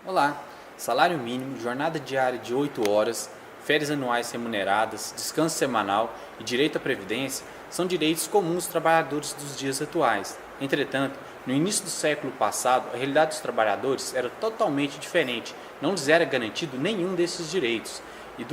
Olá! Salário mínimo, jornada diária de 8 horas, férias anuais remuneradas, descanso semanal e direito à previdência são direitos comuns dos trabalhadores dos dias atuais. Entretanto, no início do século passado, a realidade dos trabalhadores era totalmente diferente, não lhes era garantido nenhum desses direitos. E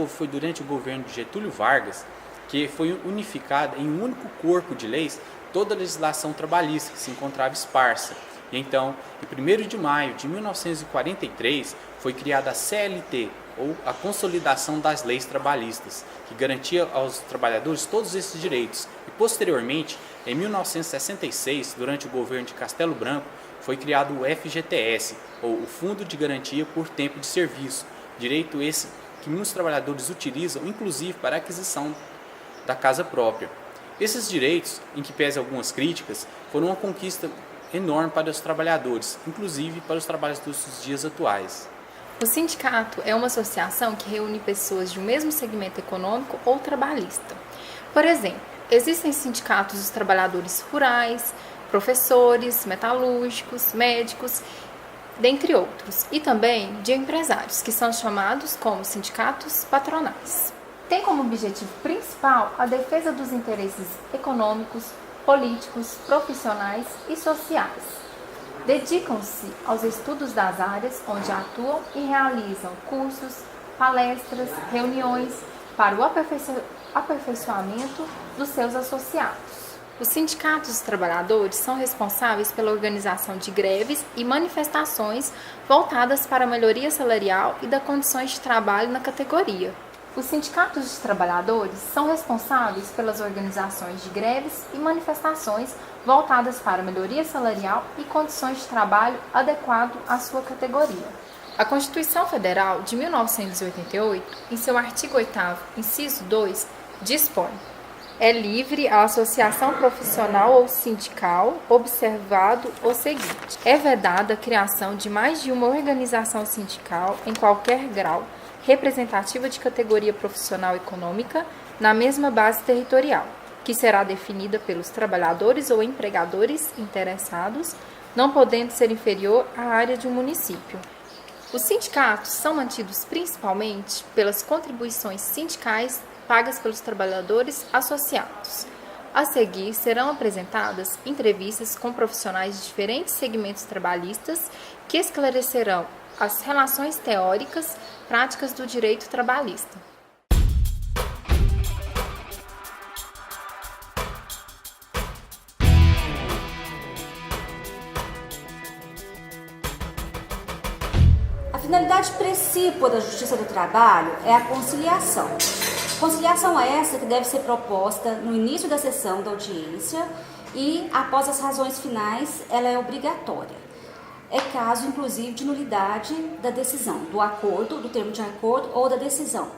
foi durante o governo de Getúlio Vargas que foi unificada em um único corpo de leis toda a legislação trabalhista que se encontrava esparsa. E então, em 1º de maio de 1943, foi criada a CLT, ou a Consolidação das Leis Trabalhistas, que garantia aos trabalhadores todos esses direitos. E posteriormente, em 1966, durante o governo de Castelo Branco, foi criado o FGTS, ou o Fundo de Garantia por Tempo de Serviço, direito esse que muitos trabalhadores utilizam, inclusive para a aquisição da casa própria. Esses direitos, em que pese algumas críticas, foram uma conquista enorme para os trabalhadores, inclusive para os trabalhadores dos dias atuais. O sindicato é uma associação que reúne pessoas de um mesmo segmento econômico ou trabalhista. Por exemplo, existem sindicatos dos trabalhadores rurais, professores, metalúrgicos, médicos, dentre outros, e também de empresários, que são chamados como sindicatos patronais. Tem como objetivo principal a defesa dos interesses econômicos, políticos, profissionais e sociais. Dedicam-se aos estudos das áreas onde atuam e realizam cursos, palestras, reuniões para o aperfeiçoamento dos seus associados. Os sindicatos dos trabalhadores são responsáveis pela organização de greves e manifestações voltadas para a melhoria salarial e das condições de trabalho na categoria. Os sindicatos dos trabalhadores são responsáveis pelas organizações de greves e manifestações voltadas para melhoria salarial e condições de trabalho adequado à sua categoria. A Constituição Federal de 1988, em seu artigo 8º, inciso 2, dispõe: é livre a associação profissional ou sindical, observado o seguinte: é vedada a criação de mais de uma organização sindical em qualquer grau representativa de categoria profissional econômica na mesma base territorial, que será definida pelos trabalhadores ou empregadores interessados, não podendo ser inferior à área de um município. Os sindicatos são mantidos principalmente pelas contribuições sindicais pagas pelos trabalhadores associados. A seguir, serão apresentadas entrevistas com profissionais de diferentes segmentos trabalhistas que esclarecerão as relações teóricas, práticas do direito trabalhista. A finalidade principal da Justiça do Trabalho é a conciliação. Conciliação essa que deve ser proposta no início da sessão da audiência e, após as razões finais, ela é obrigatória. É caso, inclusive, de nulidade da decisão, do acordo, do termo de acordo ou da decisão.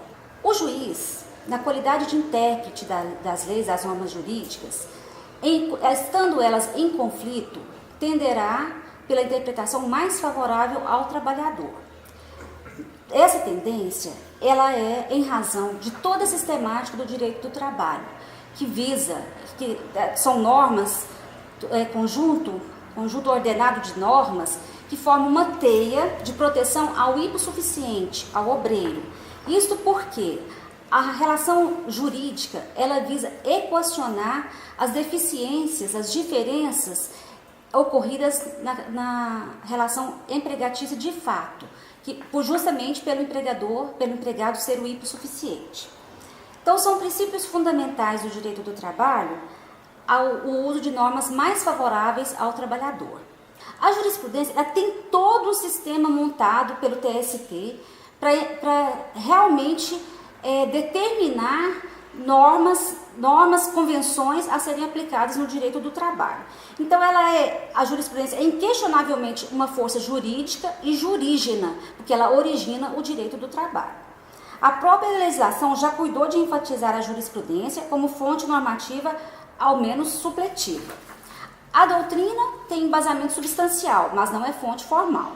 O juiz, na qualidade de intérprete das leis, das normas jurídicas, estando elas em conflito, tenderá pela interpretação mais favorável ao trabalhador. Essa tendência, ela é em razão de toda a sistemática do direito do trabalho, que são normas, conjunto ordenado de normas que formam uma teia de proteção ao hipossuficiente, ao obreiro. Isto porque a relação jurídica, ela visa equacionar as deficiências, as diferenças ocorridas na relação empregatícia de fato, justamente pelo empregado ser o hipossuficiente. Então, são princípios fundamentais do direito do trabalho o uso de normas mais favoráveis ao trabalhador. A jurisprudência ela tem todo o sistema montado pelo TST para realmente determinar normas, convenções a serem aplicadas no direito do trabalho. Então, a jurisprudência é inquestionavelmente uma força jurídica e jurígena, porque ela origina o direito do trabalho. A própria legislação já cuidou de enfatizar a jurisprudência como fonte normativa ao menos supletiva. A doutrina tem embasamento substancial, mas não é fonte formal.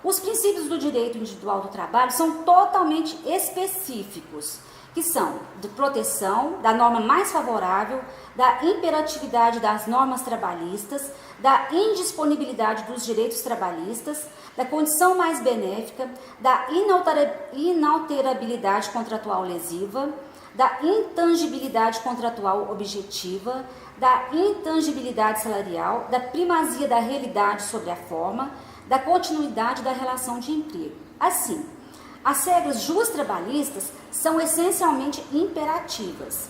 Os princípios do direito individual do trabalho são totalmente específicos que são de proteção, da norma mais favorável, da imperatividade das normas trabalhistas, da indisponibilidade dos direitos trabalhistas, da condição mais benéfica, da inalterabilidade contratual lesiva, da intangibilidade contratual objetiva, da intangibilidade salarial, da primazia da realidade sobre a forma, da continuidade da relação de emprego. Assim, as regras trabalhistas são essencialmente imperativas.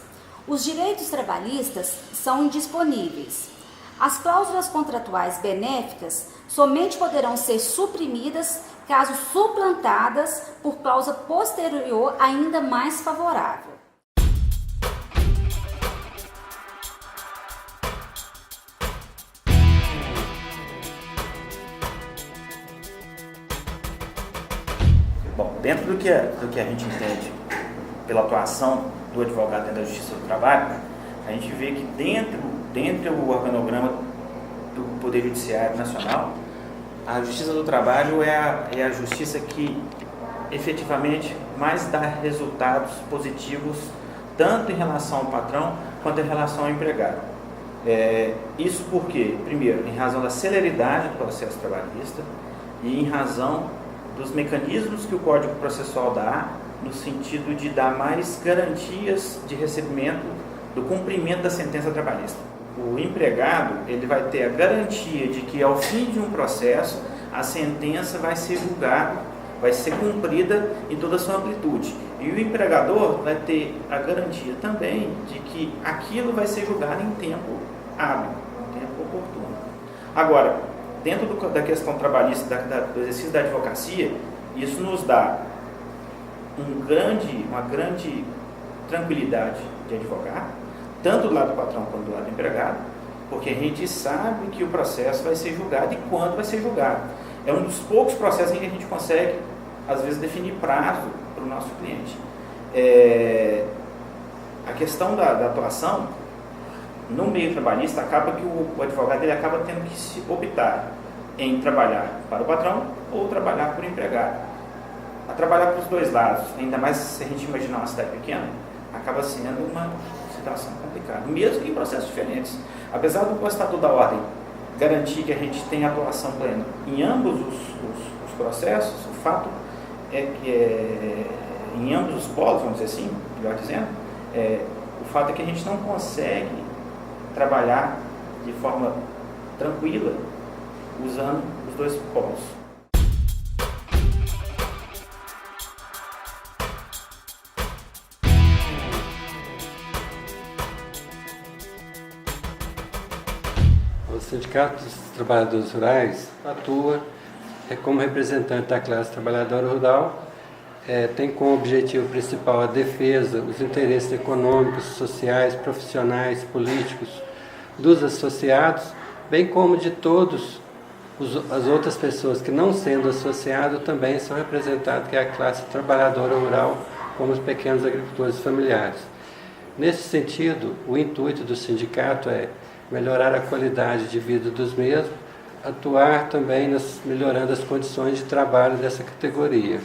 Os direitos trabalhistas são indisponíveis. As cláusulas contratuais benéficas somente poderão ser suprimidas caso suplantadas por cláusula posterior ainda mais favorável. Bom, dentro do que a gente entende pela atuação do advogado dentro da Justiça do Trabalho, a gente vê que dentro do organograma do Poder Judiciário Nacional, a Justiça do Trabalho é a justiça que efetivamente mais dá resultados positivos, tanto em relação ao patrão quanto em relação ao empregado. Isso porque, primeiro, em razão da celeridade do processo trabalhista e em razão dos mecanismos que o Código Processual dá, no sentido de dar mais garantias de recebimento do cumprimento da sentença trabalhista. O empregado, ele vai ter a garantia de que ao fim de um processo, a sentença vai ser julgada, vai ser cumprida em toda a sua amplitude. E o empregador vai ter a garantia também de que aquilo vai ser julgado em tempo hábil, em tempo oportuno. Agora, dentro da questão trabalhista, do exercício da advocacia, isso nos dá uma grande tranquilidade de advogar, tanto do lado do patrão quanto do lado do empregado, porque a gente sabe que o processo vai ser julgado e quando vai ser julgado. É um dos poucos processos em que a gente consegue, às vezes, definir prazo para o nosso cliente. A questão da atuação no meio trabalhista acaba que o advogado ele acaba tendo que se optar em trabalhar para o patrão ou trabalhar para o empregado. A trabalhar para os dois lados, ainda mais se a gente imaginar uma cidade pequena, acaba sendo uma situação complicada, mesmo em processos diferentes. Apesar do Estatuto da Ordem garantir que a gente tem atuação plena em ambos os processos, o fato é que em ambos os polos, vamos dizer assim, melhor dizendo, o fato é que a gente não consegue trabalhar de forma tranquila usando os dois polos. O Sindicato dos Trabalhadores Rurais atua como representante da classe trabalhadora rural, tem como objetivo principal a defesa dos interesses econômicos, sociais, profissionais, políticos dos associados, bem como de todas as outras pessoas que, não sendo associados, também são representadas, que é a classe trabalhadora rural, como os pequenos agricultores familiares. Nesse sentido, o intuito do sindicato é melhorar a qualidade de vida dos mesmos, atuar também melhorando as condições de trabalho dessa categoria.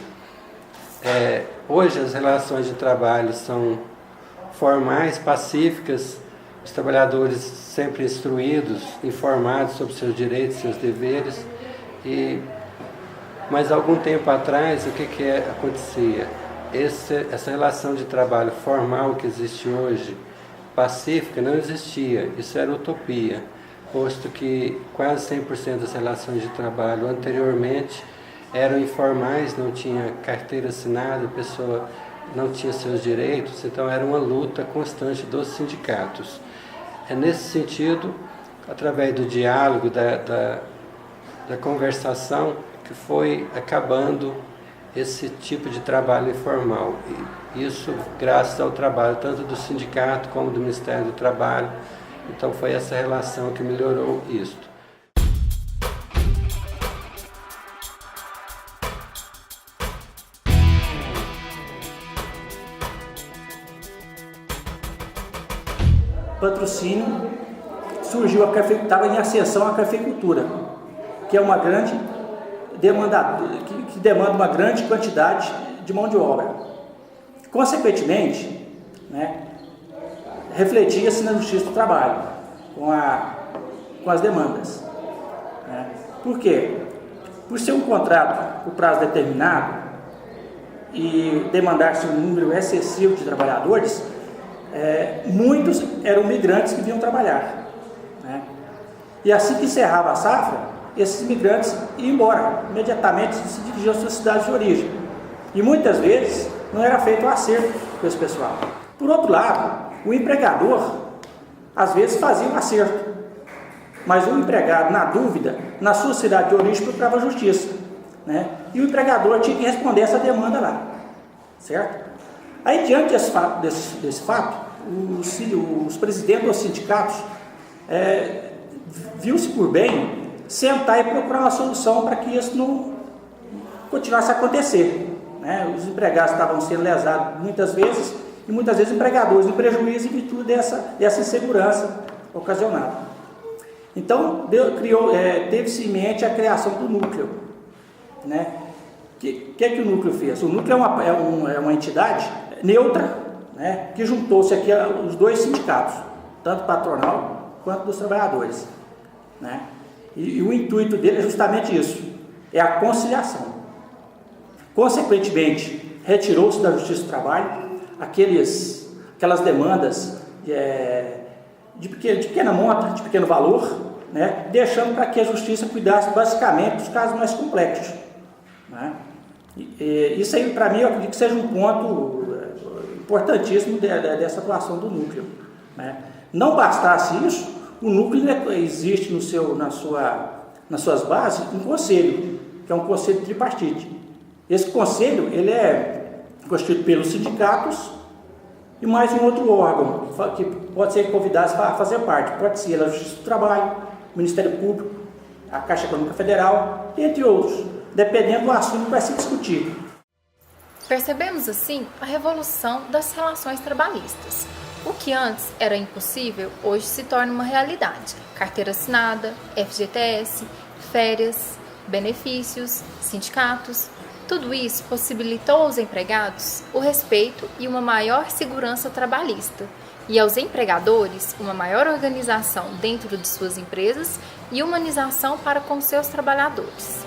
Hoje as relações de trabalho são formais, pacíficas, os trabalhadores sempre instruídos, informados sobre seus direitos, seus deveres. Mas algum tempo atrás, o que acontecia? Essa relação de trabalho formal que existe hoje, pacífica, não existia. Isso era utopia, posto que quase 100% das relações de trabalho anteriormente eram informais, não tinha carteira assinada, a pessoa não tinha seus direitos, então era uma luta constante dos sindicatos. É nesse sentido, através do diálogo, da conversação, que foi acabando esse tipo de trabalho informal. E isso graças ao trabalho tanto do sindicato como do Ministério do Trabalho. Então foi essa relação que melhorou isto. Patrocínio surgiu, estava em ascensão a cafeicultura, que é uma grande demanda, que demanda uma grande quantidade de mão de obra. Consequentemente, né, refletia-se na Justiça do Trabalho com as demandas. Né? Por quê? Por ser um contrato por prazo determinado e demandar-se um número excessivo de trabalhadores, muitos eram migrantes que vinham trabalhar. Né? E assim que encerrava a safra, esses migrantes iam embora, imediatamente se dirigiam às suas cidades de origem. E muitas vezes não era feito o acerto com esse pessoal. Por outro lado, o empregador, às vezes, fazia um acerto. Mas o empregado, na dúvida, na sua cidade de origem, procurava a justiça. Né? E o empregador tinha que responder essa demanda lá. Certo? Aí, diante desse fato, os presidentes dos sindicatos viu-se por bem sentar e procurar uma solução para que isso não continuasse a acontecer. Né? Os empregados estavam sendo lesados muitas vezes, e muitas vezes empregadores em prejuízo em virtude dessa insegurança ocasionada. Então, teve-se em mente a criação do núcleo. Né? O que o núcleo fez? O núcleo é uma entidade neutra, né, que juntou-se aqui os dois sindicatos, tanto patronal quanto dos trabalhadores. Né? E o intuito dele é justamente isso, é a conciliação. Consequentemente, retirou-se da Justiça do Trabalho aquelas demandas de pequena monta, de pequeno valor, né, deixando para que a Justiça cuidasse basicamente dos casos mais complexos. Né? Isso aí, para mim, eu acredito que seja um ponto importantíssimo dessa atuação do núcleo. Né? Não bastasse isso, o núcleo existe nas suas bases um conselho, que é um conselho tripartite. Esse conselho ele é constituído pelos sindicatos e mais um outro órgão que pode ser convidado para fazer parte. Pode ser a Justiça do Trabalho, o Ministério Público, a Caixa Econômica Federal, entre outros, dependendo do assunto que vai se discutir. Percebemos assim a revolução das relações trabalhistas. O que antes era impossível, hoje se torna uma realidade. Carteira assinada, FGTS, férias, benefícios, sindicatos. Tudo isso possibilitou aos empregados o respeito e uma maior segurança trabalhista, e aos empregadores uma maior organização dentro de suas empresas e humanização para com seus trabalhadores.